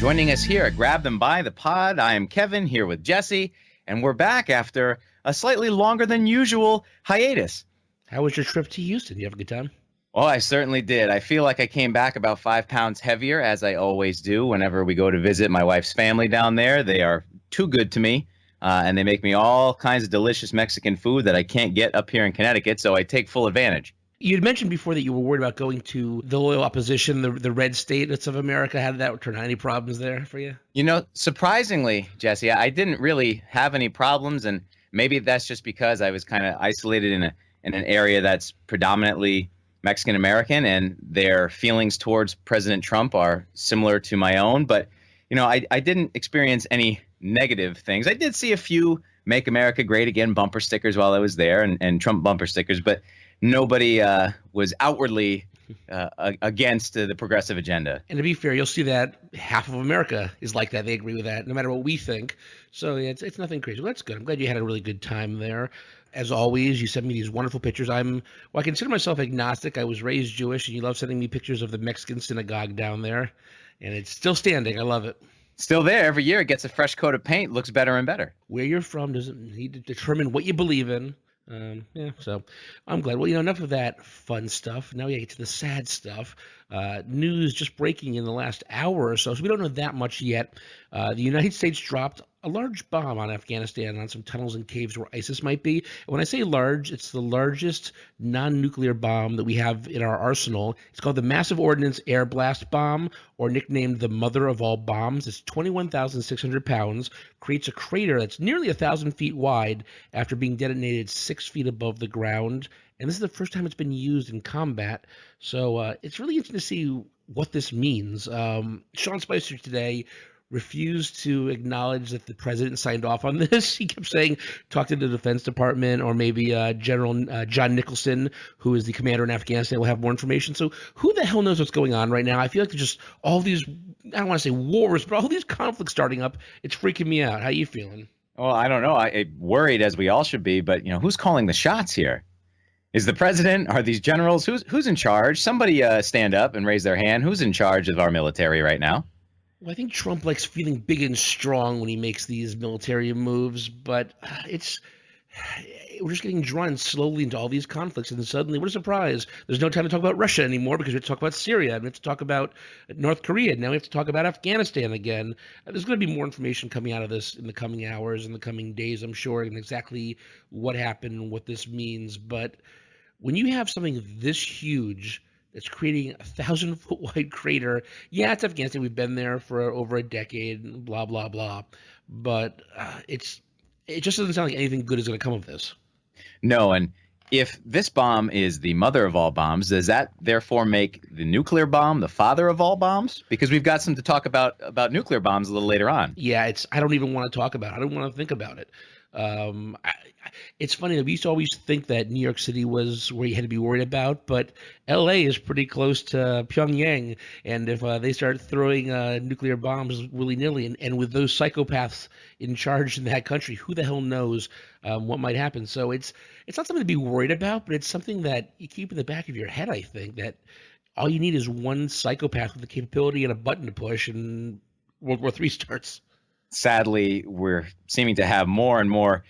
Joining us here at Grab Them By the Pod, I am Kevin here with Jesse, and we're back after a slightly longer than usual hiatus. How was your trip to Houston? Did you have a good time? Oh, I certainly did. I feel like I came back about 5 pounds heavier, as I always do whenever we go to visit my wife's family down there. They are too good to me, and they make me all kinds of delicious Mexican food that I can't get up here in Connecticut, so I take full advantage. You had mentioned before that you were worried about going to the loyal opposition, the red states of America. How did that turn out? Any problems there for you? You know, surprisingly, Jesse, I didn't really have any problems, and maybe that's just because I was kind of isolated in an area that's predominantly Mexican American, and their feelings towards President Trump are similar to my own. But, you know, I didn't experience any negative things. I did see a few Make America Great Again bumper stickers while I was there, and Trump bumper stickers, but nobody was outwardly against the progressive agenda. And to be fair, you'll see that half of America is like that. They agree with that, no matter what we think. So yeah, it's nothing crazy. Well, that's good. I'm glad you had a really good time there. As always, you sent me these wonderful pictures. I consider myself agnostic. I was raised Jewish, and you love sending me pictures of the Mexican synagogue down there. And it's still standing. I love it. Still there. Every year it gets a fresh coat of paint. Looks better and better. Where you're from doesn't need to determine what you believe in. So I'm glad. Well, enough of that fun stuff. Now we get to the sad stuff. News just breaking in the last hour or so we don't know that much yet. The United States dropped a large bomb on Afghanistan on some tunnels and caves where ISIS might be. And when I say large, it's the largest non-nuclear bomb that we have in our arsenal. It's called the Massive Ordnance Air Blast Bomb, or nicknamed the mother of all bombs. It's 21,600 pounds, creates a crater that's nearly 1,000 feet wide after being detonated 6 feet above the ground. And this is the first time it's been used in combat. So it's really interesting to see what this means. Sean Spicer today refused to acknowledge that the president signed off on this. He kept saying, talk to the Defense Department, or maybe General John Nicholson, who is the commander in Afghanistan, will have more information. So who the hell knows what's going on right now? I feel like there's just all these, I don't want to say wars, but all these conflicts starting up. It's freaking me out. How you feeling? Well, I don't know. I'm worried, as we all should be, but who's calling the shots here? Is the president? Are these generals? Who's in charge? Somebody stand up and raise their hand. Who's in charge of our military right now? Well, I think Trump likes feeling big and strong when he makes these military moves, but we're just getting drawn slowly into all these conflicts, and then suddenly, what a surprise, there's no time to talk about Russia anymore because we have to talk about Syria, and we have to talk about North Korea, now we have to talk about Afghanistan again. There's going to be more information coming out of this in the coming hours, in the coming days, I'm sure, and exactly what happened and what this means. But when you have something this huge that's creating a 1,000-foot wide crater. Yeah, it's Afghanistan. We've been there for over a decade, blah, blah, blah. But it just doesn't sound like anything good is going to come of this. No, and if this bomb is the mother of all bombs, does that therefore make the nuclear bomb the father of all bombs? Because we've got some to talk about nuclear bombs a little later on. Yeah, I don't even want to talk about it. I don't want to think about it. It's funny that we used to always think that New York City was where you had to be worried about, but LA is pretty close to Pyongyang, and if they start throwing nuclear bombs willy-nilly, and with those psychopaths in charge in that country, who the hell knows what might happen? So it's not something to be worried about, but it's something that you keep in the back of your head. I think that all you need is one psychopath with the capability and a button to push, and World War III starts. Sadly, we're seeming to have more and more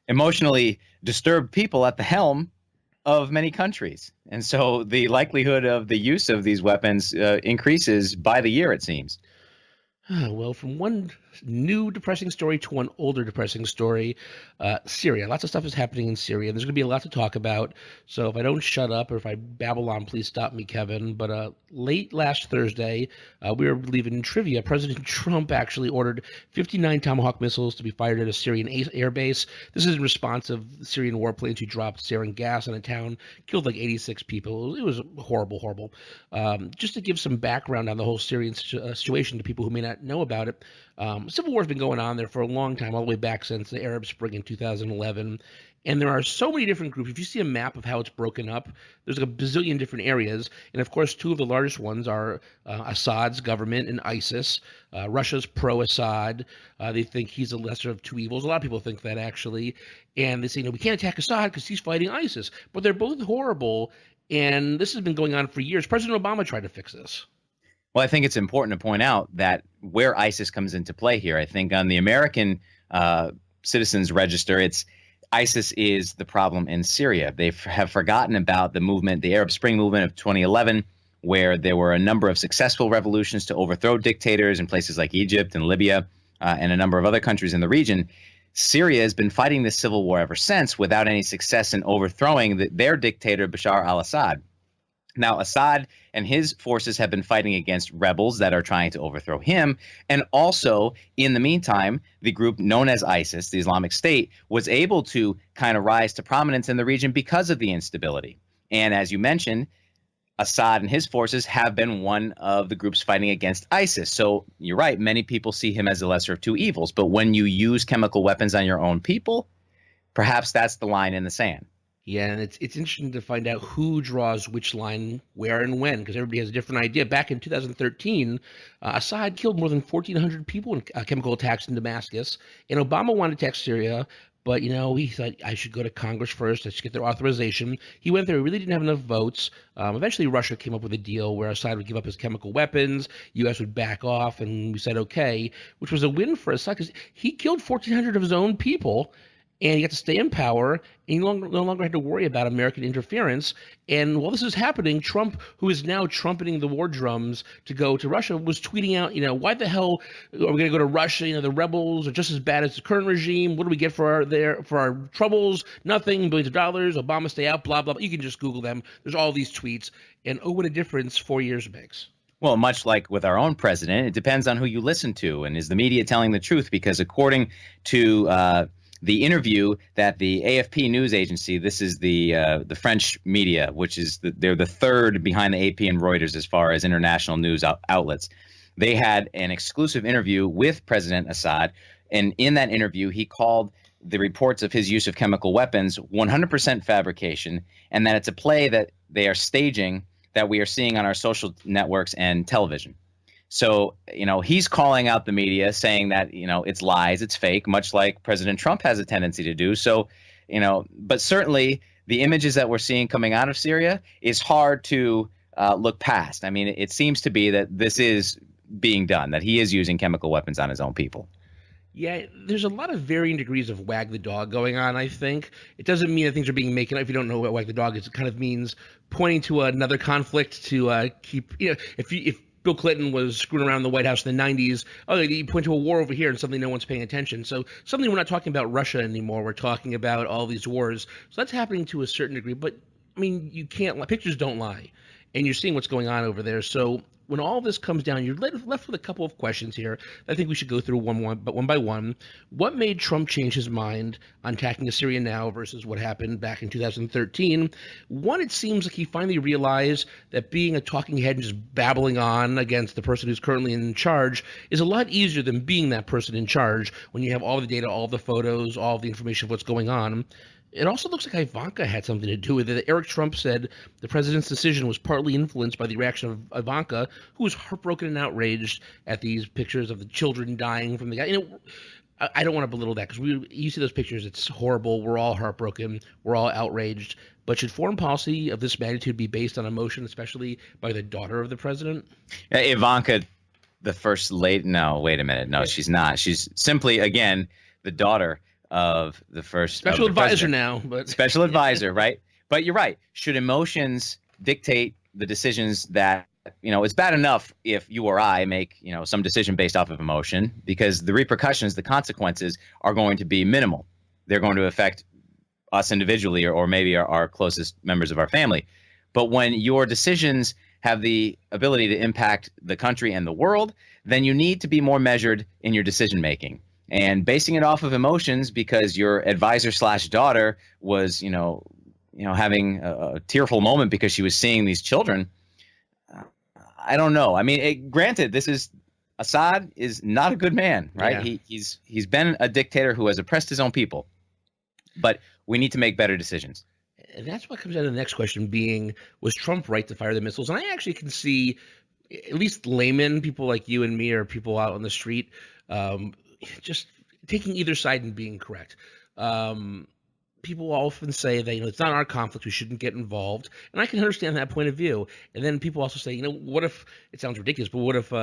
emotionally disturbed people at the helm of many countries. And so the likelihood of the use of these weapons increases by the year, it seems. Well, from one new depressing story to one older depressing story, Syria. Lots of stuff is happening in Syria. There's going to be a lot to talk about. So if I don't shut up or if I babble on, please stop me, Kevin. But late last Thursday, we were leaving trivia. President Trump actually ordered 59 Tomahawk missiles to be fired at a Syrian air base. This is in response of the Syrian warplanes who dropped sarin gas on a town, killed like 86 people. It was horrible, horrible. Just to give some background on the whole Syrian situation to people who may not know about it, civil war has been going on there for a long time, all the way back since the Arab Spring in 2011. And there are so many different groups. If you see a map of how it's broken up, there's like a bazillion different areas. And of course, two of the largest ones are Assad's government and ISIS. Russia's pro-Assad. They think he's the lesser of two evils. A lot of people think that, actually. And they say, no, we can't attack Assad because he's fighting ISIS. But they're both horrible. And this has been going on for years. President Obama tried to fix this. Well, I think it's important to point out that where ISIS comes into play here. I think on the American citizens register, it's ISIS is the problem in Syria. They have forgotten about the movement, the Arab Spring movement of 2011, where there were a number of successful revolutions to overthrow dictators in places like Egypt and Libya and a number of other countries in the region. Syria has been fighting this civil war ever since without any success in overthrowing their dictator, Bashar al-Assad. Now, Assad and his forces have been fighting against rebels that are trying to overthrow him. And also, in the meantime, the group known as ISIS, the Islamic State, was able to kind of rise to prominence in the region because of the instability. And as you mentioned, Assad and his forces have been one of the groups fighting against ISIS. So you're right, many people see him as the lesser of two evils. But when you use chemical weapons on your own people, perhaps that's the line in the sand. Yeah, and it's interesting to find out who draws which line, where, and when, because everybody has a different idea. Back in 2013, Assad killed more than 1,400 people in chemical attacks in Damascus, and Obama wanted to attack Syria, but he thought I should go to Congress first. I should get their authorization. He went there. He really didn't have enough votes. Eventually, Russia came up with a deal where Assad would give up his chemical weapons, U.S. would back off, and we said okay, which was a win for Assad because he killed 1,400 of his own people. And he got to stay in power, and he no longer had to worry about American interference. And while this is happening, Trump, who is now trumpeting the war drums to go to Russia, was tweeting out, why the hell are we going to go to Russia? The rebels are just as bad as the current regime. What do we get for our troubles? Nothing, billions of dollars. Obama stay out, blah, blah, blah. You can just Google them. There's all these tweets. And oh, what a difference 4 years makes. Well, much like with our own president, it depends on who you listen to. And is the media telling the truth? Because according to the interview that the AFP news agency, this is the French media, which is they're the third behind the AP and Reuters as far as international news outlets. They had an exclusive interview with President Assad, and in that interview, he called the reports of his use of chemical weapons 100% fabrication, and that it's a play that they are staging that we are seeing on our social networks and television. So, he's calling out the media saying that, it's lies, it's fake, much like President Trump has a tendency to do. So, but certainly the images that we're seeing coming out of Syria is hard to look past. I mean, it seems to be that this is being done, that he is using chemical weapons on his own people. Yeah, there's a lot of varying degrees of wag the dog going on, I think. It doesn't mean that things are being made up. If you don't know what wag the dog is, it kind of means pointing to another conflict to keep, if Bill Clinton was screwing around in the White House in the 90s. Oh, you point to a war over here and something no one's paying attention. So suddenly we're not talking about Russia anymore. We're talking about all these wars. So that's happening to a certain degree. But, I mean, you can't – pictures don't lie. And you're seeing what's going on over there. So when all this comes down, you're left with a couple of questions here. I think we should go through one by one. What made Trump change his mind on attacking Syria now versus what happened back in 2013? One, it seems like he finally realized that being a talking head and just babbling on against the person who's currently in charge is a lot easier than being that person in charge when you have all the data, all the photos, all the information of what's going on. It also looks like Ivanka had something to do with it. Eric Trump said the president's decision was partly influenced by the reaction of Ivanka, who was heartbroken and outraged at these pictures of the children dying from the guy. I don't want to belittle that because you see those pictures, it's horrible. We're all heartbroken. We're all outraged. But should foreign policy of this magnitude be based on emotion, especially by the daughter of the president? Ivanka, the first lady. No, wait a minute. No, she's not. She's simply, again, the daughter of the first special advisor now, but special advisor, right? But you're right. Should emotions dictate the decisions that, it's bad enough if you or I make, some decision based off of emotion, because the repercussions, the consequences are going to be minimal. They're going to affect us individually or maybe our closest members of our family. But when your decisions have the ability to impact the country and the world, then you need to be more measured in your decision making. And basing it off of emotions because your advisor / daughter was, having a tearful moment because she was seeing these children. I don't know. I mean, granted, Assad is not a good man, right? Yeah. He's been a dictator who has oppressed his own people, but we need to make better decisions. And that's what comes down to the next question being, was Trump right to fire the missiles? And I actually can see, at least laymen, people like you and me or people out on the street, just taking either side and being correct. people often say that, it's not our conflict, we shouldn't get involved, and I can understand that point of view. And then people also say, what if, it sounds ridiculous, but what if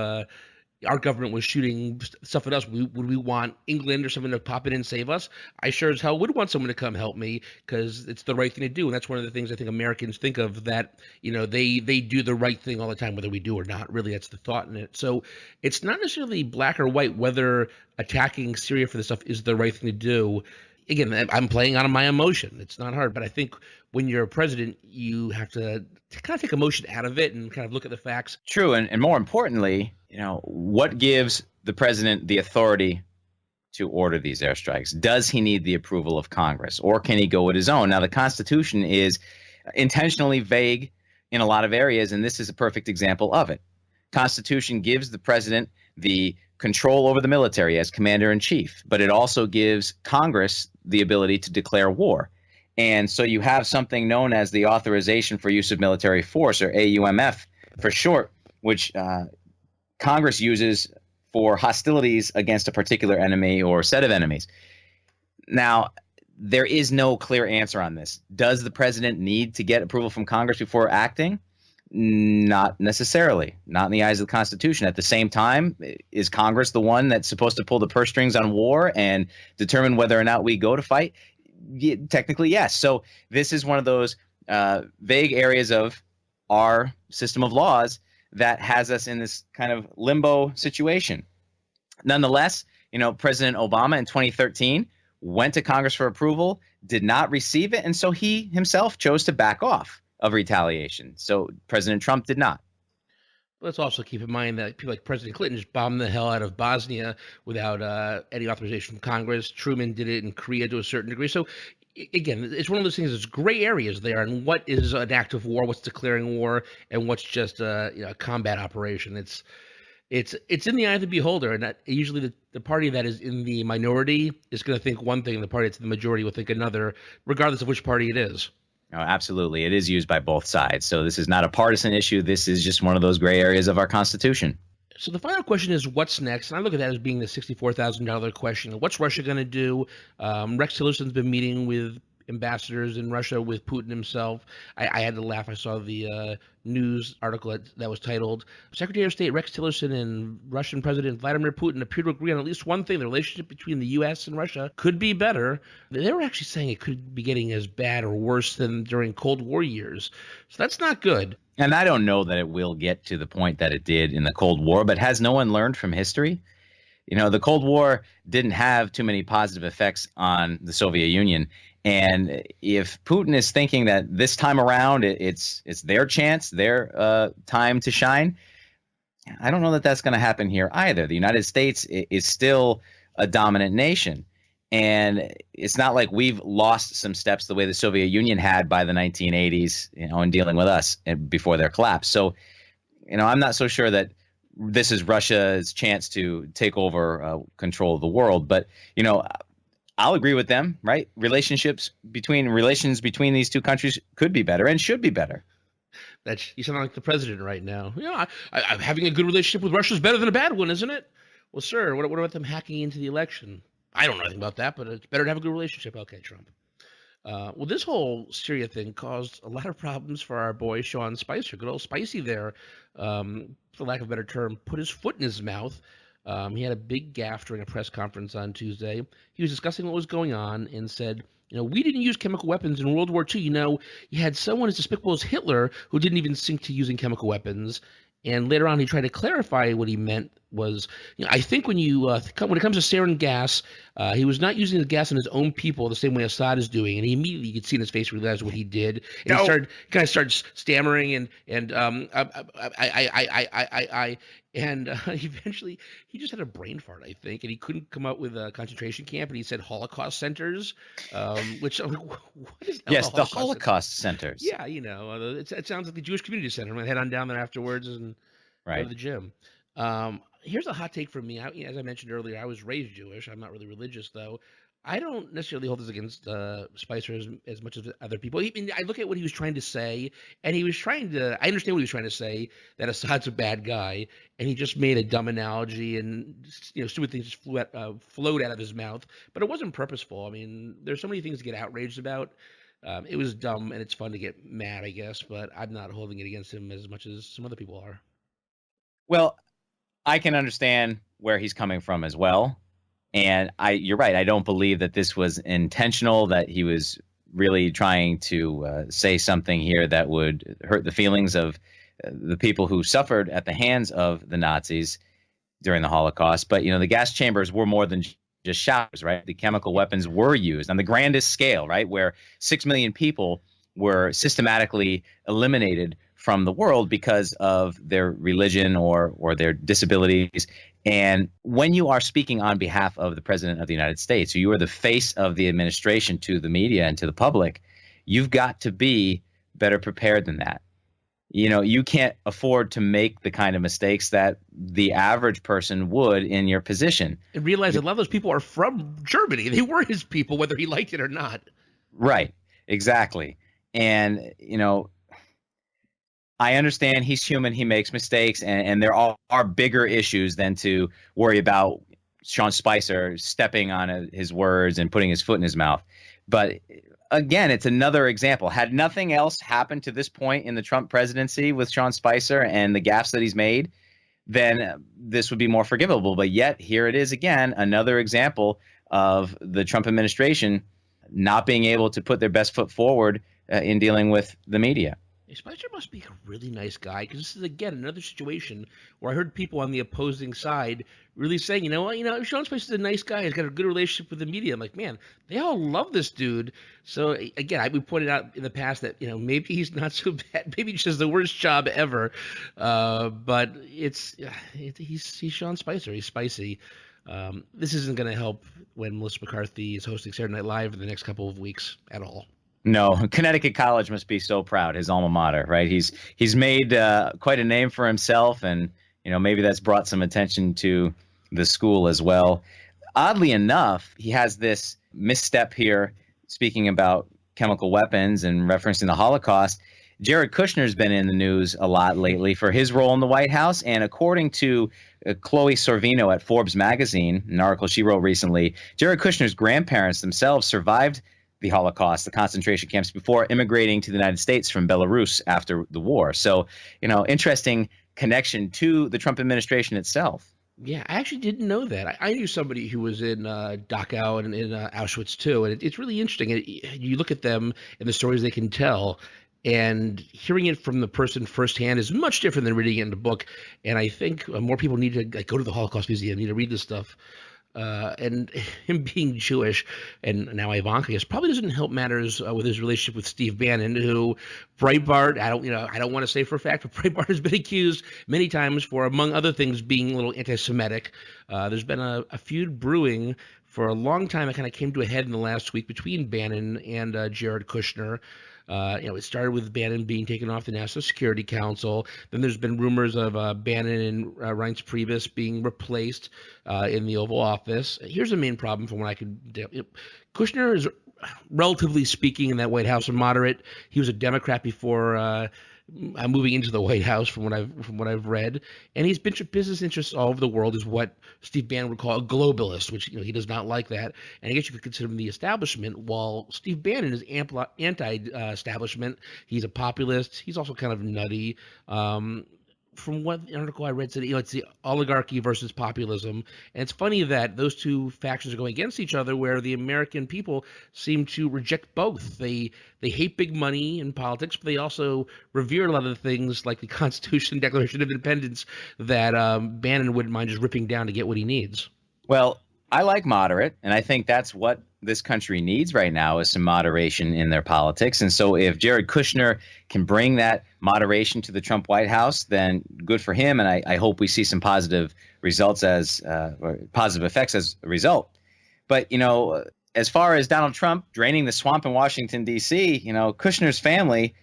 our government was shooting stuff at us? Would we want England or someone to pop in and save us? I sure as hell would want someone to come help me, because it's the right thing to do. And that's one of the things I think Americans think of, that, they do the right thing all the time, whether we do or not. Really, that's the thought in it. So it's not necessarily black or white whether attacking Syria for this stuff is the right thing to do. Again, I'm playing on my emotion. It's not hard, but I think when you're a president, you have to kind of take emotion out of it and kind of look at the facts. True, and more importantly, what gives the president the authority to order these airstrikes? Does he need the approval of Congress, or can he go at his own? Now, the Constitution is intentionally vague in a lot of areas, and this is a perfect example of it. Constitution gives the president the control over the military as commander-in-chief, but it also gives Congress the ability to declare war. And so you have something known as the Authorization for Use of Military Force, or AUMF for short, which Congress uses for hostilities against a particular enemy or set of enemies. Now, there is no clear answer on this. Does the president need to get approval from Congress before acting? Not necessarily, not in the eyes of the Constitution. At the same time, is Congress the one that's supposed to pull the purse strings on war and determine whether or not we go to fight? Technically, yes. So this is one of those vague areas of our system of laws that has us in this kind of limbo situation. Nonetheless, President Obama in 2013 went to Congress for approval, did not receive it, and so he himself chose to back off of retaliation. So President Trump did not. Let's also keep in mind that people like President Clinton just bombed the hell out of Bosnia without any authorization from Congress. Truman did it in Korea to a certain degree. So again, it's one of those things. There's gray areas there, and what is an act of war, what's declaring war, and what's just a combat operation. It's in the eye of the beholder, and usually the party that is in the minority is going to think one thing, and the party that's in the majority will think another, regardless of which party it is. Oh, absolutely. It is used by both sides. So this is not a partisan issue. This is just one of those gray areas of our Constitution. So the final question is, what's next? And I look at that as being the $64,000 question. What's Russia going to do? Rex Tillerson's been meeting with ambassadors in Russia, with Putin himself. I had to laugh. I saw the news article that was titled, Secretary of State Rex Tillerson and Russian President Vladimir Putin appear to agree on at least one thing: the relationship between the U.S. and Russia could be better. They were actually saying it could be getting as bad or worse than during Cold War years. So that's not good. And I don't know that it will get to the point that it did in the Cold War, but has no one learned from history? The Cold War didn't have too many positive effects on the Soviet Union. And if Putin is thinking that this time around it's their chance, their time to shine, I don't know that that's going to happen here either. The United States is still a dominant nation. And it's not like we've lost some steps the way the Soviet Union had by the 1980s, in dealing with us before their collapse. So, I'm not so sure that this is Russia's chance to take over control of the world. But, I'll agree with them, right? Relations between these two countries could be better and should be better. You sound like the president right now. I'm having a good relationship with Russia is better than a bad one, isn't it? Well, sir, what about them hacking into the election? I don't know anything about that, but it's better to have a good relationship. Okay, Trump. Well, this whole Syria thing caused a lot of problems for our boy Sean Spicer. Good old Spicy there, for lack of a better term, put his foot in his mouth. He had a big gaffe during a press conference on Tuesday. He was discussing what was going on and said, we didn't use chemical weapons in World War II. You had someone as despicable as Hitler who didn't even sink to using chemical weapons. And later on, he tried to clarify what he meant was, I think when it comes to sarin gas, he was not using the gas on his own people the same way Assad is doing. And he immediately, you could see in his face, realized what he did. And he started stammering and eventually he just had a brain fart, I think, and he couldn't come up with a concentration camp, and he said Holocaust centers, which what is the Holocaust centers. Yeah, it sounds like the Jewish Community Center. I'm gonna head on down there afterwards and go to the gym. Here's a hot take from me. As I mentioned earlier, I was raised Jewish. I'm not really religious, though. I don't necessarily hold this against Spicer as much as other people. I mean, I look at what he was trying to say, and he was trying to. I understand what he was trying to say, that Assad's a bad guy, and he just made a dumb analogy, and stupid things just flowed out of his mouth. But it wasn't purposeful. I mean, there's so many things to get outraged about. It was dumb, and it's fun to get mad, I guess. But I'm not holding it against him as much as some other people are. Well, I can understand where he's coming from as well. And you're right. I don't believe that this was intentional, that he was really trying to say something here that would hurt the feelings of the people who suffered at the hands of the Nazis during the Holocaust. But, the gas chambers were more than just showers, right? The chemical weapons were used on the grandest scale, right? Where 6 million people were systematically eliminated from the world because of their religion or their disabilities. And when you are speaking on behalf of the president of the United States, so you are the face of the administration to the media and to the public, you've got to be better prepared than that. You can't afford to make the kind of mistakes that the average person would in your position. And realize that a lot of those people are from Germany. They were his people, whether he liked it or not. Right. Exactly. And, I understand he's human. He makes mistakes, and there are bigger issues than to worry about Sean Spicer stepping on his words and putting his foot in his mouth. But again, it's another example. Had nothing else happened to this point in the Trump presidency with Sean Spicer and the gaffes that he's made, then this would be more forgivable. But yet here it is again, another example of the Trump administration not being able to put their best foot forward in dealing with the media. Spicer must be a really nice guy, because this is, again, another situation where I heard people on the opposing side really saying, Sean Spicer's a nice guy. He's got a good relationship with the media. I'm like, man, they all love this dude. So, again, we pointed out in the past that, maybe he's not so bad. Maybe he's just the worst job ever. But he's Sean Spicer. He's spicy. This isn't going to help when Melissa McCarthy is hosting Saturday Night Live in the next couple of weeks at all. No, Connecticut College must be so proud, his alma mater, right? He's made quite a name for himself, and maybe that's brought some attention to the school as well. Oddly enough, he has this misstep here, speaking about chemical weapons and referencing the Holocaust. Jared Kushner's been in the news a lot lately for his role in the White House, and according to Chloe Sorvino at Forbes magazine, an article she wrote recently, Jared Kushner's grandparents themselves survived the Holocaust, the concentration camps, before immigrating to the United States from Belarus after the war. So, interesting connection to the Trump administration itself. Yeah, I actually didn't know that. I knew somebody who was in Dachau and in Auschwitz too, and it's really interesting. You look at them and the stories they can tell, and hearing it from the person firsthand is much different than reading it in the book. And I think more people need to go to the Holocaust Museum, need to read this stuff. And him being Jewish, and now Ivanka, probably doesn't help matters with his relationship with Steve Bannon, who Breitbart, I don't want to say for a fact, but Breitbart has been accused many times for, among other things, being a little anti-Semitic. There's been a feud brewing for a long time. It kind of came to a head in the last week between Bannon and Jared Kushner. It started with Bannon being taken off the National Security Council. Then there's been rumors of Bannon and Reince Priebus being replaced in the Oval Office. Here's the main problem from what I could do. Kushner is, relatively speaking, in that White House, a moderate. He was a Democrat before moving into the White House, from what I've read, and he's been business interests all over the world, is what Steve Bannon would call a globalist, which he does not like that. And I guess you could consider him the establishment, while Steve Bannon is anti-establishment. He's a populist. He's also kind of nutty. From what article I read said, it's the oligarchy versus populism. And it's funny that those two factions are going against each other, where the American people seem to reject both. They hate big money in politics, but they also revere a lot of the things like the Constitution, Declaration of Independence, that Bannon wouldn't mind just ripping down to get what he needs. Well, I like moderate, and I think that's what this country needs right now, is some moderation in their politics. And so if Jared Kushner can bring that moderation to the Trump White House, then good for him. And I hope we see some positive results or positive effects as a result. But, as far as Donald Trump draining the swamp in Washington, D.C., Kushner's family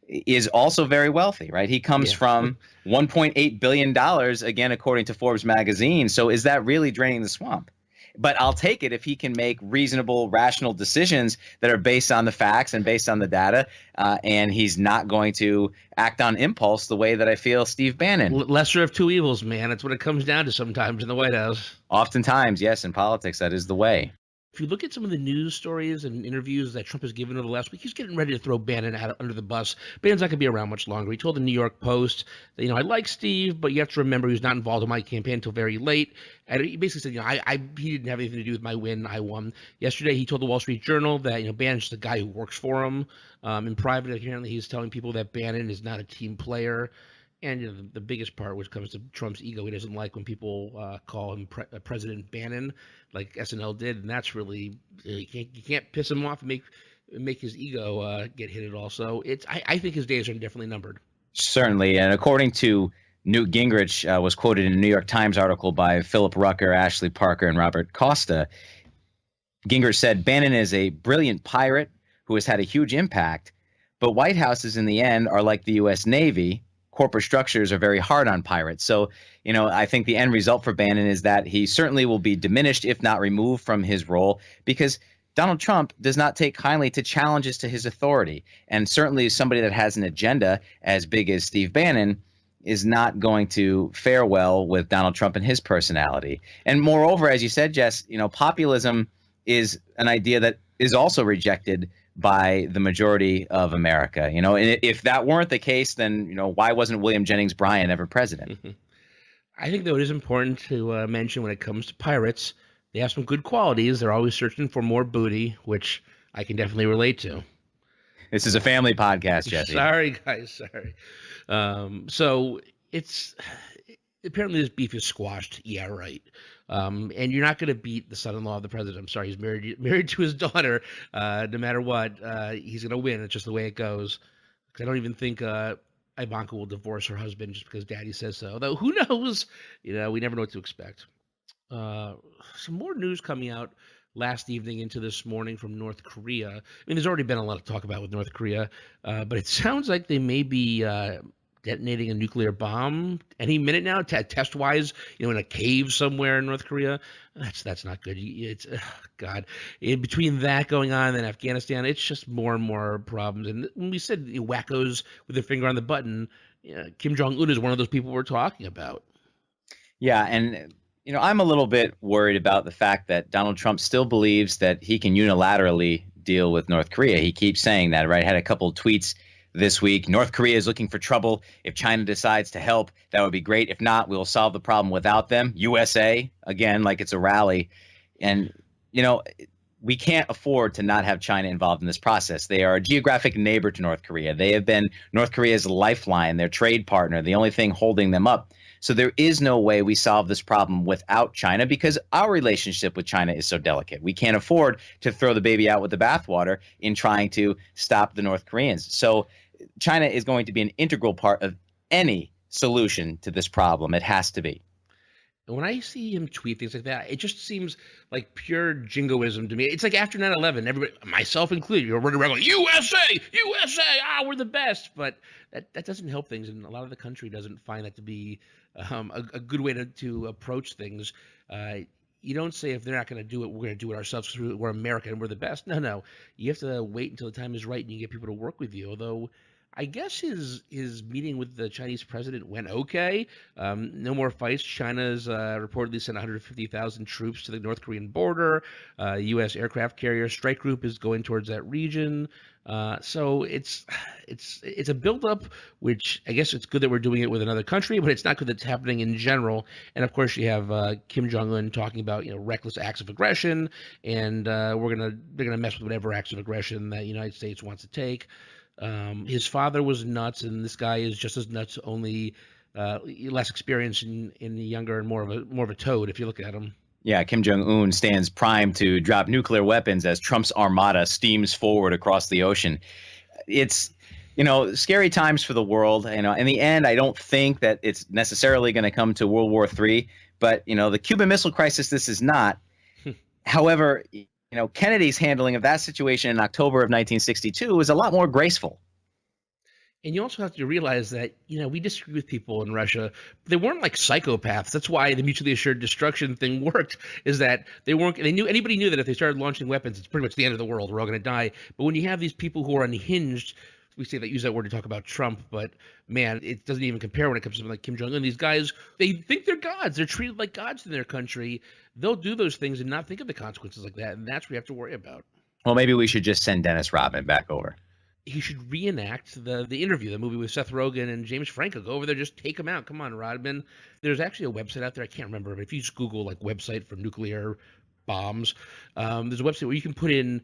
is also very wealthy, right? He comes from $1.8 billion, again, according to Forbes magazine. So is that really draining the swamp? But I'll take it if he can make reasonable, rational decisions that are based on the facts and based on the data, and he's not going to act on impulse the way that I feel Steve Bannon. Lesser of two evils, man. That's what it comes down to sometimes in the White House. Oftentimes, yes, in politics, that is the way. If you look at some of the news stories and interviews that Trump has given over the last week, he's getting ready to throw Bannon out under the bus. Bannon's not going to be around much longer. He told the New York Post that, I like Steve, but you have to remember he was not involved in my campaign until very late. And he basically said, he didn't have anything to do with my win. I won. Yesterday, he told the Wall Street Journal that, Bannon's just a guy who works for him. In private, apparently, he's telling people that Bannon is not a team player. And the biggest part, which comes to Trump's ego, he doesn't like when people call him President Bannon, like SNL did, and that's really you can't piss him off and make his ego get hit at all. So I think his days are definitely numbered. Certainly, and according to Newt Gingrich, was quoted in a New York Times article by Philip Rucker, Ashley Parker, and Robert Costa. Gingrich said Bannon is a brilliant pirate who has had a huge impact, but White Houses in the end are like the U.S. Navy. Corporate structures are very hard on pirates. So, I think the end result for Bannon is that he certainly will be diminished, if not removed from his role, because Donald Trump does not take kindly to challenges to his authority. And certainly somebody that has an agenda as big as Steve Bannon is not going to fare well with Donald Trump and his personality. And moreover, as you said, Jess, populism is an idea that is also rejected by the majority of America. And if that weren't the case, then, why wasn't William Jennings Bryan ever president? I think, though, it is important to mention when it comes to pirates, they have some good qualities. They're always searching for more booty, which I can definitely relate to. This is a family podcast, Jesse. Sorry, guys. Sorry. So it's apparently this beef is squashed. Yeah, right. And you're not going to beat the son-in-law of the president. I'm sorry, he's married to his daughter. No matter what, he's going to win. It's just the way it goes. I don't even think Ivanka will divorce her husband just because Daddy says so. Though who knows? We never know what to expect. Some more news coming out last evening into this morning from North Korea. I mean, there's already been a lot to talk about with North Korea, but it sounds like they may be detonating a nuclear bomb any minute now, test-wise, in a cave somewhere in North Korea. That's not good. It's God. Between that going on and Afghanistan, it's just more and more problems. And when we said wackos with their finger on the button, Kim Jong-un is one of those people we're talking about. Yeah, and I'm a little bit worried about the fact that Donald Trump still believes that he can unilaterally deal with North Korea. He keeps saying that, right? Had a couple of tweets this week. North Korea is looking for trouble. If China decides to help, that would be great. If not, we'll solve the problem without them. USA, again, like it's a rally. And, we can't afford to not have China involved in this process. They are a geographic neighbor to North Korea. They have been North Korea's lifeline, their trade partner, the only thing holding them up. So there is no way we solve this problem without China because our relationship with China is so delicate. We can't afford to throw the baby out with the bathwater in trying to stop the North Koreans. So China is going to be an integral part of any solution to this problem. It has to be. And when I see him tweet things like that, it just seems like pure jingoism to me. It's like after 9/11, everybody, myself included, you're running around going, USA, we're the best. But that doesn't help things, and a lot of the country doesn't find that to be a good way to approach things. You don't say if they're not going to do it, we're going to do it ourselves because we're America and we're the best. No. You have to wait until the time is right and you get people to work with you. Although I guess his meeting with the Chinese president went okay. No more fights. China's reportedly sent 150,000 troops to the North Korean border. U.S. aircraft carrier strike group is going towards that region. So it's a buildup, which I guess it's good that we're doing it with another country, but it's not good that it's happening in general. And of course, you have Kim Jong-un talking about reckless acts of aggression, and they're gonna mess with whatever acts of aggression that the United States wants to take. His father was nuts, and this guy is just as nuts, only less experience and younger and more of a toad if you look at him. Yeah, Kim Jong-un stands primed to drop nuclear weapons as Trump's armada steams forward across the ocean. It's, scary times for the world. In the end, I don't think that it's necessarily going to come to World War III, but, the Cuban Missile Crisis, this is not. However, Kennedy's handling of that situation in October of 1962 was a lot more graceful. And you also have to realize that, we disagree with people in Russia. They weren't like psychopaths. That's why the mutually assured destruction thing worked, is that anybody knew that if they started launching weapons, it's pretty much the end of the world. We're all going to die. But when you have these people who are unhinged, we use that word to talk about Trump, but man, it doesn't even compare when it comes to something like Kim Jong-un. These guys, they think they're gods. They're treated like gods in their country. They'll do those things and not think of the consequences like that. And that's what we have to worry about. Well, maybe we should just send Dennis Rodman back over. He should reenact the interview, the movie with Seth Rogen and James Franco. Go over there, just take him out. Come on, Rodman. There's actually a website out there. I can't remember, but if you just Google like website for nuclear bombs, there's a website where you can put in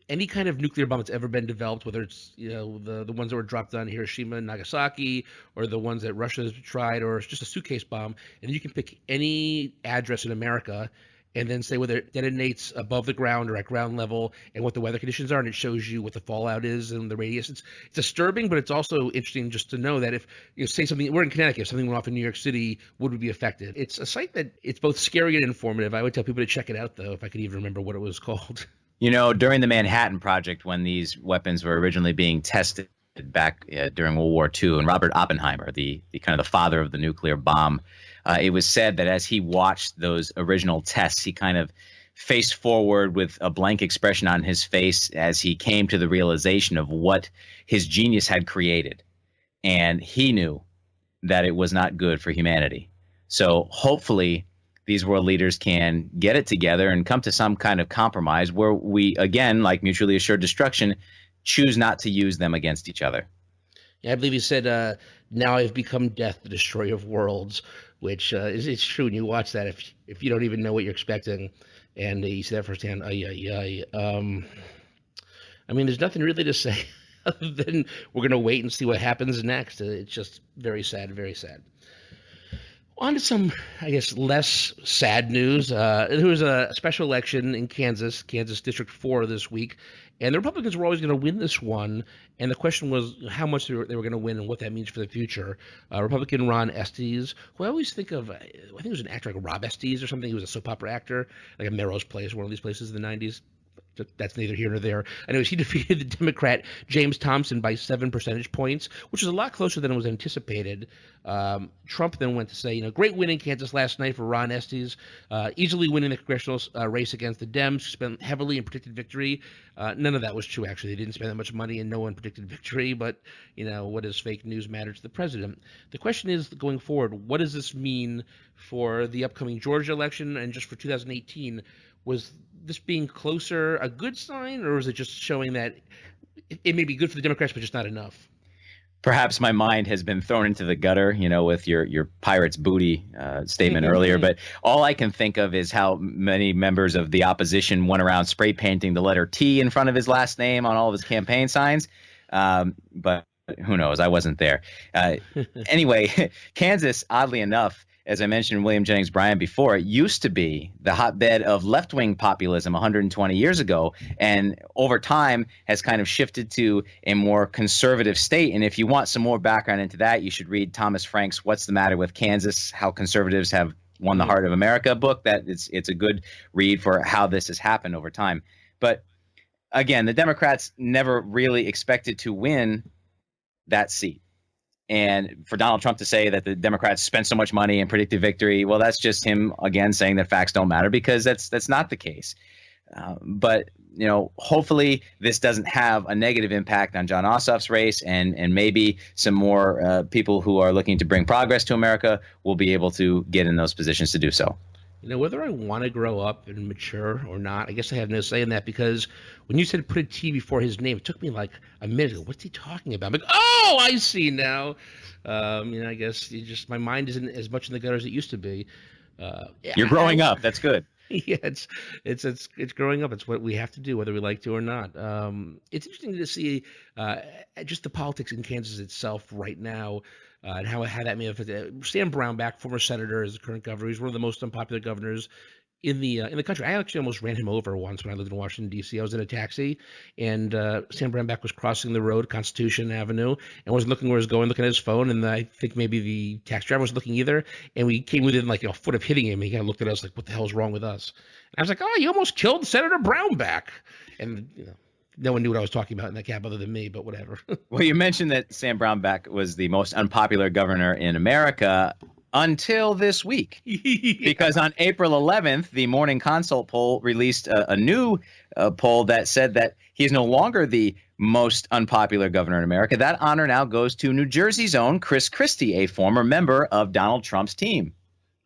any kind of nuclear bomb that's ever been developed, whether it's the ones that were dropped on Hiroshima and Nagasaki, or the ones that Russia has tried, or it's just a suitcase bomb, and you can pick any address in America and then say whether it detonates above the ground or at ground level and what the weather conditions are, and it shows you what the fallout is and the radius. It's disturbing, but it's also interesting just to know that if say something, we're in Connecticut, if something went off in New York City, would we be affected? It's a site that it's both scary and informative. I would tell people to check it out, though, if I could even remember what it was called. During the Manhattan Project, when these weapons were originally being tested back during World War II, and Robert Oppenheimer, the kind of the father of the nuclear bomb, it was said that as he watched those original tests, he kind of faced forward with a blank expression on his face as he came to the realization of what his genius had created. And he knew that it was not good for humanity. So hopefully these world leaders can get it together and come to some kind of compromise where we, again, like mutually assured destruction, choose not to use them against each other. Yeah, I believe he said, now I've become death, the destroyer of worlds, which it's true. And you watch that if you don't even know what you're expecting, and you see that firsthand. I mean, there's nothing really to say other than we're going to wait and see what happens next. It's just very sad, very sad. On to some, I guess, less sad news. There was a special election in Kansas District 4 this week, and the Republicans were always going to win this one, and the question was how much they were going to win and what that means for the future. Republican Ron Estes, who I always think of, I think it was an actor like Rob Estes or something. He was a soap opera actor, like a Melrose Place, one of these places in the 90s. That's neither here nor there. Anyways, he defeated the Democrat James Thompson by 7 percentage points, which is a lot closer than was anticipated. Trump then went to say, great win in Kansas last night for Ron Estes, easily winning the congressional race against the Dems, who spent heavily and predicted victory. None of that was true, actually. They didn't spend that much money, and no one predicted victory. But, what does fake news matter to the president? The question is, going forward, what does this mean for the upcoming Georgia election and just for 2018? Was this being closer a good sign, or is it just showing that it may be good for the Democrats, but just not enough? Perhaps my mind has been thrown into the gutter, with your pirate's booty statement earlier. But all I can think of is how many members of the opposition went around spray painting the letter T in front of his last name on all of his campaign signs. But who knows? I wasn't there. Anyway, Kansas, oddly enough, as I mentioned William Jennings Bryan before, it used to be the hotbed of left-wing populism 120 years ago, and over time has kind of shifted to a more conservative state. And if you want some more background into that, you should read Thomas Frank's What's the Matter with Kansas? How Conservatives Have Won the Heart of America book. That it's a good read for how this has happened over time. But again, the Democrats never really expected to win that seat. And for Donald Trump to say that the Democrats spent so much money and predicted victory, well, that's just him again saying that facts don't matter, because that's not the case. But hopefully this doesn't have a negative impact on Jon Ossoff's race, and maybe some more people who are looking to bring progress to America will be able to get in those positions to do so. Whether I want to grow up and mature or not, I guess I have no say in that, because when you said put a T before his name, it took me like a minute. What's he talking about? I'm like, oh, I see now. I guess my mind isn't as much in the gutter as it used to be. You're growing up. That's good. Yeah, it's growing up. It's what we have to do, whether we like to or not. It's interesting to see just the politics in Kansas itself right now. And how that may affect Sam Brownback, former senator, is the current governor. He's one of the most unpopular governors in the country. I actually almost ran him over once when I lived in Washington, D.C. I was in a taxi, and Sam Brownback was crossing the road, Constitution Avenue, and wasn't looking where he was going, looking at his phone, and I think maybe the taxi driver wasn't looking either, and we came within like a foot of hitting him, and he kind of looked at us like, what the hell's wrong with us? And I was like, oh, you almost killed Senator Brownback. And no one knew what I was talking about in that cab other than me, but whatever. Well, you mentioned that Sam Brownback was the most unpopular governor in America until this week. Because on April 11th, the Morning Consult poll released a new poll that said that he's no longer the most unpopular governor in America. That honor now goes to New Jersey's own Chris Christie, a former member of Donald Trump's team.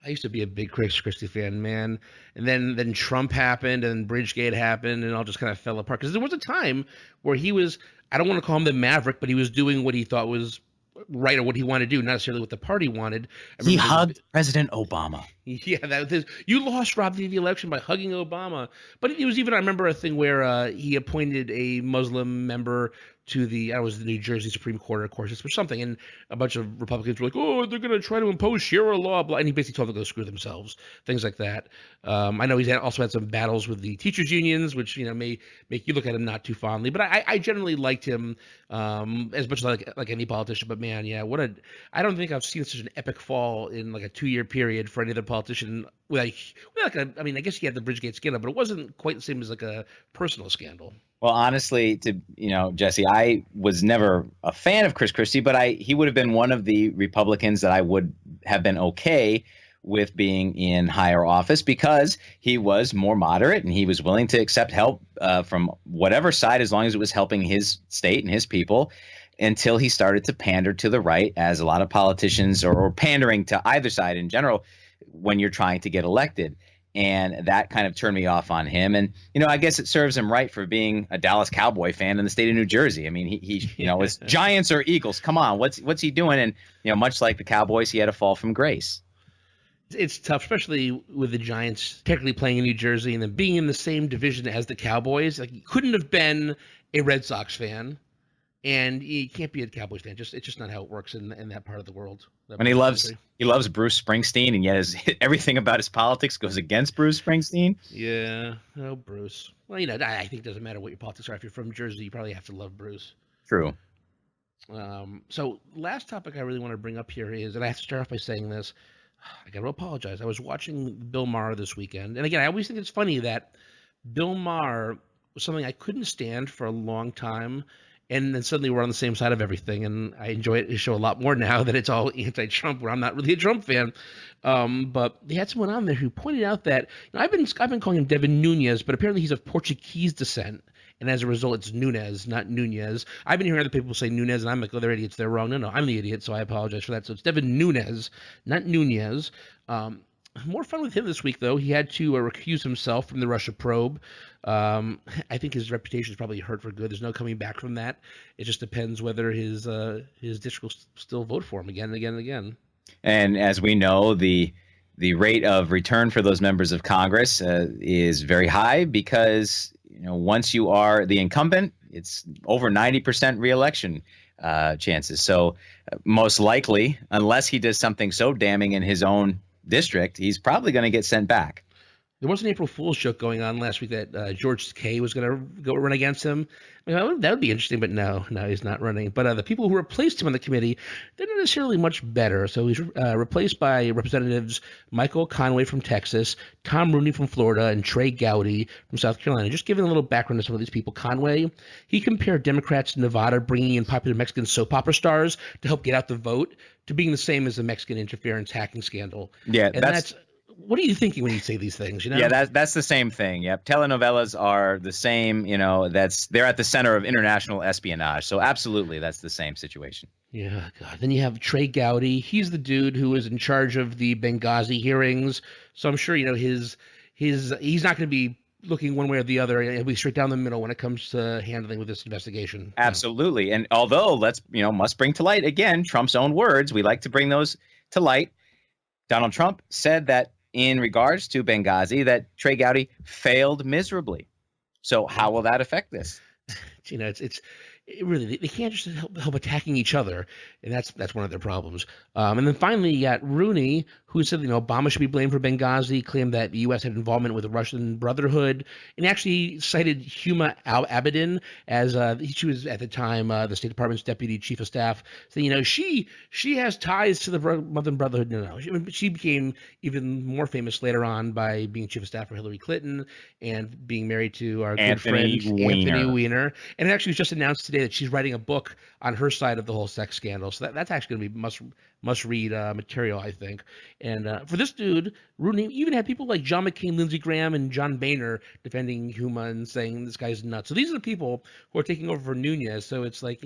I used to be a big Chris Christie fan, man. And then Trump happened and Bridgegate happened and it all just kind of fell apart. Because there was a time where he was, I don't want to call him the maverick, but he was doing what he thought was right or what he wanted to do, not necessarily what the party wanted. He hugged President Obama. Yeah, that was you lost, Rob, the election by hugging Obama. But it was even, I remember a thing where he appointed a Muslim member to the New Jersey Supreme Court, of course, or something, and a bunch of Republicans were like, "Oh, they're going to try to impose Sharia law," blah, and he basically told them to go screw themselves, things like that. I know he's also had some battles with the teachers' unions, which may make you look at him not too fondly, but I generally liked him as much as like any politician. But man, yeah, I don't think I've seen such an epic fall in like a 2-year period for any other politician. I guess he had the Bridgegate scandal, but it wasn't quite the same as like a personal scandal. Well, honestly, Jesse, I was never a fan of Chris Christie, but he would have been one of the Republicans that I would have been okay with being in higher office because he was more moderate and he was willing to accept help from whatever side as long as it was helping his state and his people, until he started to pander to the right, as a lot of politicians or pandering to either side in general when you're trying to get elected. And that kind of turned me off on him. And, I guess it serves him right for being a Dallas Cowboy fan in the state of New Jersey. I mean, he it's Giants or Eagles. Come on, what's he doing? And, much like the Cowboys, he had a fall from grace. It's tough, especially with the Giants technically playing in New Jersey and then being in the same division as the Cowboys. Like, he couldn't have been a Red Sox fan. And you can't be a Cowboys fan. It's just not how it works in that part of the world. And he loves Bruce Springsteen, and yet everything about his politics goes against Bruce Springsteen. Yeah, oh, Bruce. Well, I think it doesn't matter what your politics are. If you're from Jersey, you probably have to love Bruce. True. So last topic I really want to bring up here is, and I have to start off by saying this, I got to apologize. I was watching Bill Maher this weekend, and again, I always think it's funny that Bill Maher was something I couldn't stand for a long time. And then suddenly we're on the same side of everything, and I enjoy his show a lot more now that it's all anti-Trump, where I'm not really a Trump fan. But they had someone on there who pointed out that I've been calling him Devin Nunes, but apparently he's of Portuguese descent, and as a result, it's Nunes, not Nunez. I've been hearing other people say Nunes, and I'm like, oh, they're idiots, they're wrong. No, I'm the idiot, so I apologize for that. So it's Devin Nunes, not Nunez. More fun with him this week, though. He had to recuse himself from the Russia probe. I think his reputation is probably hurt for good. There's no coming back from that. It just depends whether his district will still vote for him again and again and again. And as we know, the rate of return for those members of Congress is very high because once you are the incumbent, it's over 90% reelection chances. So most likely, unless he does something so damning in his own district, he's probably going to get sent back. There was an April Fool's joke going on last week that George Takei was going to go run against him. That would be interesting, but no, he's not running. But the people who replaced him on the committee, they're not necessarily much better. So he's replaced by Representatives Michael Conway from Texas, Tom Rooney from Florida, and Trey Gowdy from South Carolina. Just giving a little background to some of these people. Conway, he compared Democrats in Nevada bringing in popular Mexican soap opera stars to help get out the vote to being the same as the Mexican interference hacking scandal. Yeah, and that's what are you thinking when you say these things? Yeah, that's the same thing. Yep, telenovelas are the same. They're at the center of international espionage. So absolutely, that's the same situation. Yeah, God. Then you have Trey Gowdy. He's the dude who is in charge of the Benghazi hearings. So I'm sure he's not going to be looking one way or the other. He'll be straight down the middle when it comes to handling with this investigation. Absolutely. And although must bring to light again Trump's own words, we like to bring those to light. Donald Trump said that in regards to Benghazi, that Trey Gowdy failed miserably. So how will that affect this? It's they can't just help attacking each other, and that's one of their problems. And then finally, you got Rooney, who said Obama should be blamed for Benghazi, claimed that the U.S. had involvement with the Russian Brotherhood, and actually cited Huma al-Abedin as she was at the time the State Department's deputy chief of staff, saying she has ties to the Muslim Brotherhood. No, she became even more famous later on by being chief of staff for Hillary Clinton and being married to our good friend Anthony Weiner. And it actually was just announced today that she's writing a book on her side of the whole sex scandal. So that's actually going to be must read material, I think. And for this dude, Rooney even had people like John McCain, Lindsey Graham, and John Boehner defending Huma and saying this guy's nuts. So these are the people who are taking over for Nunes. So it's like,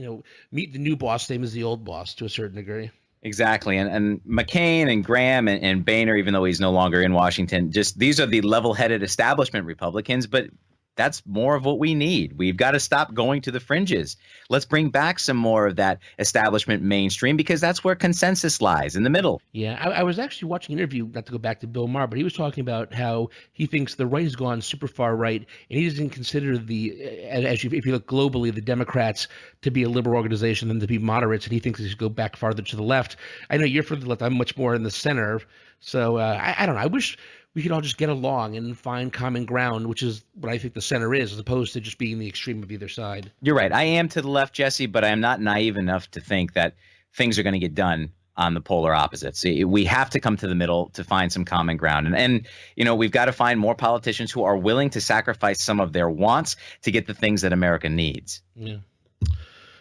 meet the new boss, same as the old boss to a certain degree. Exactly. And McCain and Graham and Boehner, even though he's no longer in Washington, just these are the level-headed establishment Republicans, but that's more of what we need. We've got to stop going to the fringes. Let's bring back some more of that establishment mainstream, because that's where consensus lies, in the middle. Yeah, I was actually watching an interview, not to go back to Bill Maher, but he was talking about how he thinks the right has gone super far right, and he doesn't consider if you look globally, the Democrats to be a liberal organization than to be moderates, and he thinks they should go back farther to the left. I know you're further left. I'm much more in the center. So I don't know. I wish we could all just get along and find common ground, which is what I think the center is, as opposed to just being the extreme of either side. You're right. I am to the left, Jesse, but I am not naive enough to think that things are going to get done on the polar opposites. We have to come to the middle to find some common ground. And we've got to find more politicians who are willing to sacrifice some of their wants to get the things that America needs. Yeah.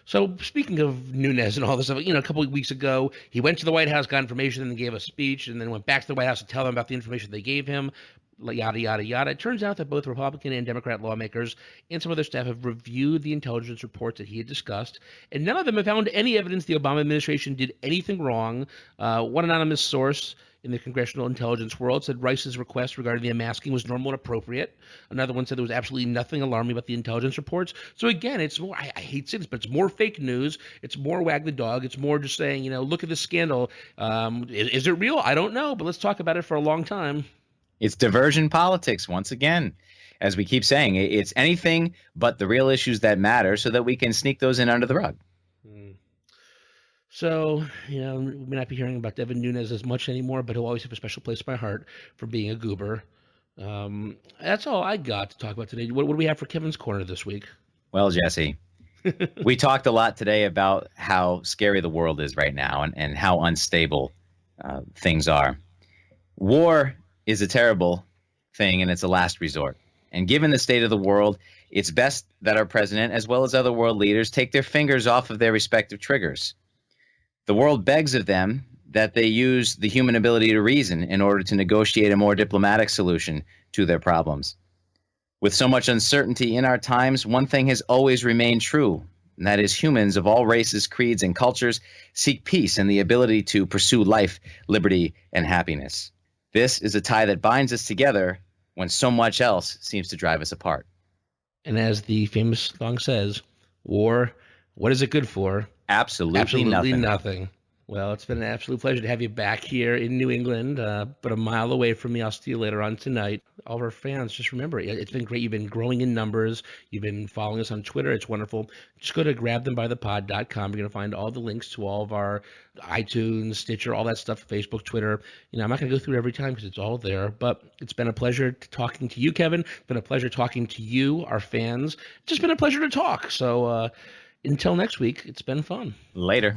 So speaking of Nunes and all this stuff, a couple of weeks ago, he went to the White House, got information, and then gave a speech, and then went back to the White House to tell them about the information they gave him, yada, yada, yada. It turns out that both Republican and Democrat lawmakers and some other staff have reviewed the intelligence reports that he had discussed, and none of them have found any evidence the Obama administration did anything wrong. One anonymous source in the congressional intelligence world said Rice's request regarding the unmasking was normal and appropriate. Another one said there was absolutely nothing alarming about the intelligence reports. So again, it's more, I hate saying this, but it's more fake news. It's more wag the dog. It's more just saying, look at this scandal. Is it real? I don't know, but let's talk about it for a long time. It's diversion politics once again. As we keep saying, it's anything but the real issues that matter so that we can sneak those in under the rug. So, we may not be hearing about Devin Nunes as much anymore, but he'll always have a special place in my heart for being a goober. That's all I got to talk about today. What do we have for Kevin's Corner this week? Well, Jesse, we talked a lot today about how scary the world is right now and how unstable things are. War is a terrible thing, and it's a last resort. And given the state of the world, it's best that our president, as well as other world leaders, take their fingers off of their respective triggers. The world begs of them that they use the human ability to reason in order to negotiate a more diplomatic solution to their problems. With so much uncertainty in our times, one thing has always remained true, and that is humans of all races, creeds, and cultures seek peace and the ability to pursue life, liberty, and happiness. This is a tie that binds us together when so much else seems to drive us apart. And as the famous song says, war, what is it good for? Absolutely nothing. Well, it's been an absolute pleasure to have you back here in New England, but a mile away from me. I'll see you later on tonight. All of our fans, just remember, it's been great. You've been growing in numbers. You've been following us on Twitter. It's wonderful. Just go to grabthembythepod.com. You're going to find all the links to all of our iTunes, Stitcher, all that stuff, Facebook, Twitter. I'm not going to go through it every time because it's all there, but it's been a pleasure talking to you, Kevin. It's been a pleasure talking to you, our fans. It's just been a pleasure to talk. So, until next week, it's been fun. Later.